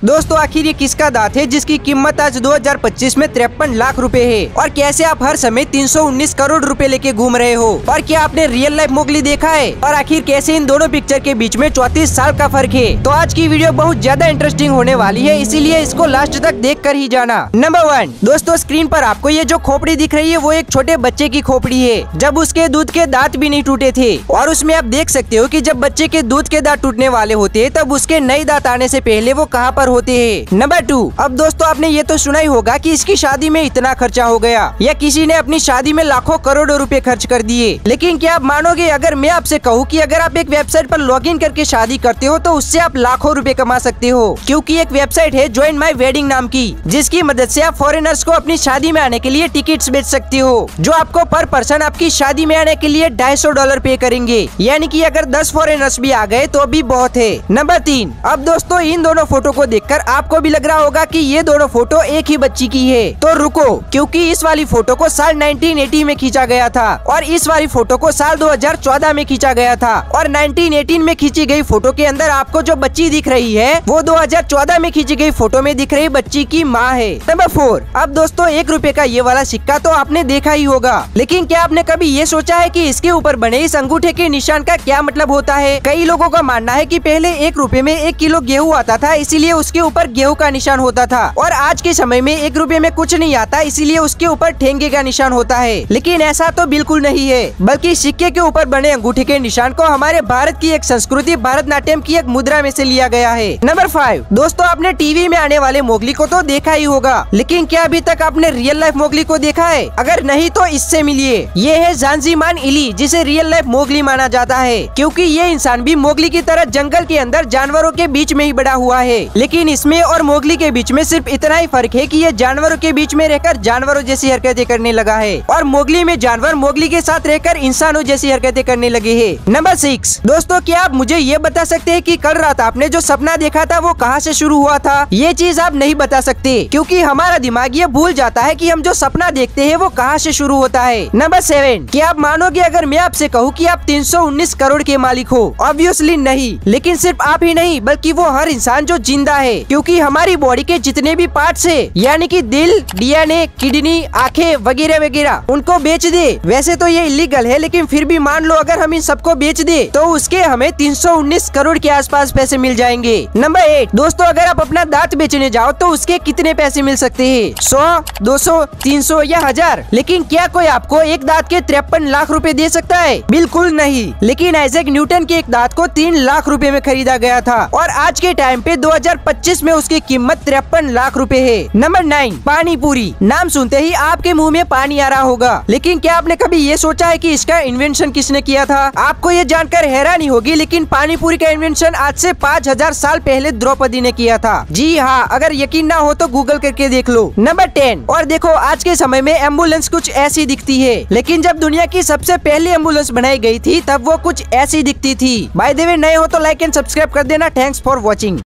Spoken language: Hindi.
दोस्तों आखिर ये किसका दांत है जिसकी कीमत आज 2025 में 53 लाख रुपए है। और कैसे आप हर समय 319 करोड़ रुपए लेके घूम रहे हो। और क्या आपने रियल लाइफ मोगली देखा है। और आखिर कैसे इन दोनों पिक्चर के बीच में 34 साल का फर्क है। तो आज की वीडियो बहुत ज्यादा इंटरेस्टिंग होने वाली है, इसीलिए इसको लास्ट तक देख कर ही जाना। नंबर 1 दोस्तों, स्क्रीन पर आपको ये जो खोपड़ी दिख रही है वो एक छोटे बच्चे की खोपड़ी है, जब उसके दूध के दांत भी नहीं टूटे थे। और उसमें आप देख सकते हो कि जब बच्चे के दूध के दांत टूटने वाले होते हैं तब उसके नए दांत आने से पहले वो कहाँ पर होते हैं। नंबर 2, अब दोस्तों आपने ये तो सुना ही होगा कि इसकी शादी में इतना खर्चा हो गया, या किसी ने अपनी शादी में लाखों करोड़ों रुपए खर्च कर दिए। लेकिन क्या आप मानोगे अगर मैं आपसे कहूँ कि अगर आप एक वेबसाइट पर लॉगिन करके शादी करते हो तो उससे आप लाखों रुपए कमा सकते हो। क्योंकि एक वेबसाइट है ज्वाइन माई वेडिंग नाम की, जिसकी मदद से आप फॉरेनर्स को अपनी शादी में आने के लिए टिकट्स बेच सकते हो, जो आपको पर पर्सन आपकी शादी में आने के लिए $250 पे करेंगे। यानी कि अगर 10 फॉरेनर्स भी आ गए तो भी बहुत है। नंबर 3, अब दोस्तों इन दोनों फोटो को देखकर आपको भी लग रहा होगा कि ये दोनों फोटो एक ही बच्ची की है। तो रुको, क्योंकि इस वाली फोटो को साल 1980 में खींचा गया था और इस वाली फोटो को साल 2014 में खींचा गया था। और 1918 में खींची गई फोटो के अंदर आपको जो बच्ची दिख रही है वो 2014 में खींची गई फोटो में दिख रही बच्ची की माँ है। नंबर 4, अब दोस्तों ₹1 का ये वाला सिक्का तो आपने देखा ही होगा, लेकिन क्या आपने कभी ये सोचा है कि इसके ऊपर बने इस अंगूठे के निशान का क्या मतलब होता है। कई लोगों का मानना है कि पहले ₹1 में 1 किलो गेहूँ आता था, इसीलिए उसके ऊपर गेहूँ का निशान होता था। और आज के समय में ₹1 में कुछ नहीं आता, इसीलिए उसके ऊपर ठेंगे का निशान होता है। लेकिन ऐसा तो बिल्कुल नहीं है, बल्कि सिक्के के ऊपर बने अंगूठे के निशान को हमारे भारत की एक संस्कृति भरतनाट्यम की एक मुद्रा में से लिया गया है। नंबर 5, दोस्तों आपने टीवी में आने वाले मोगली को तो देखा ही होगा, लेकिन क्या अभी तक आपने रियल लाइफ मोगली को देखा है। अगर नहीं तो इससे मिलिए। ये है ज़ांज़ीमान इली, जिसे रियल लाइफ मोगली माना जाता है, क्योंकि ये इंसान भी मोगली की तरह जंगल के अंदर जानवरों के बीच में ही बड़ा हुआ है। लेकिन इसमें और मोगली के बीच में सिर्फ इतना ही फर्क है कि ये जानवरों के बीच में रहकर जानवरों जैसी हरकतें करने लगा है, और मोगली में जानवर मोगली के साथ रहकर इंसानों जैसी हरकतें करने लगे हैं। नंबर 6, दोस्तों क्या आप मुझे ये बता सकते हैं कि कल रात आपने जो सपना देखा था वो कहाँ से शुरू हुआ था। ये चीज आप नहीं बता सकते, क्योंकि हमारा दिमाग ये भूल जाता है कि हम जो सपना देखते हैं वो कहाँ से शुरू होता है। नंबर 7, क्या आप मानोगे अगर मैं आपसे कहूँ कि आप 319 करोड़ के मालिक हो। ऑब्वियसली नहीं, लेकिन सिर्फ आप ही नहीं बल्कि वो हर इंसान जो जिंदा है, क्योंकि हमारी बॉडी के जितने भी पार्ट्स है, यानी कि दिल, DNA, किडनी, आंखें वगैरह वगैरह, उनको बेच दे। वैसे तो ये इलीगल है, लेकिन फिर भी मान लो अगर हम इन सबको बेच दे तो उसके हमें 319 करोड़ के आसपास पैसे मिल जाएंगे। नंबर 8, दोस्तों अगर आप अपना दांत बेचने जाओ तो उसके कितने पैसे मिल सकते हैं। 100, 200, 300 या 1000। लेकिन क्या कोई आपको एक दांत के 53 लाख रुपए दे सकता है। बिल्कुल नहीं। लेकिन आइजैक न्यूटन के एक दांत को 3 लाख रुपए में खरीदा गया था, और आज के टाइम पे 2025 में उसकी कीमत 53 लाख रुपए है। नंबर 9, पानी पूरी। नाम सुनते ही आपके मुंह में पानी आ रहा होगा, लेकिन क्या आपने कभी ये सोचा है कि इसका इन्वेंशन किसने किया था। आपको ये जानकर हैरानी होगी, लेकिन पानी पूरी का इन्वेंशन आज से 5000 साल पहले द्रौपदी ने किया था। जी हाँ, अगर यकीन ना हो तो गूगल करके देख लो। नंबर 10, और देखो आज के समय में एम्बुलेंस कुछ ऐसी दिखती है, लेकिन जब दुनिया की सबसे पहली एम्बुलेंस बनाई गई थी तब वो कुछ ऐसी दिखती थी। बाय द वे नए हो तो लाइक एंड सब्सक्राइब कर देना। Thanks for watching.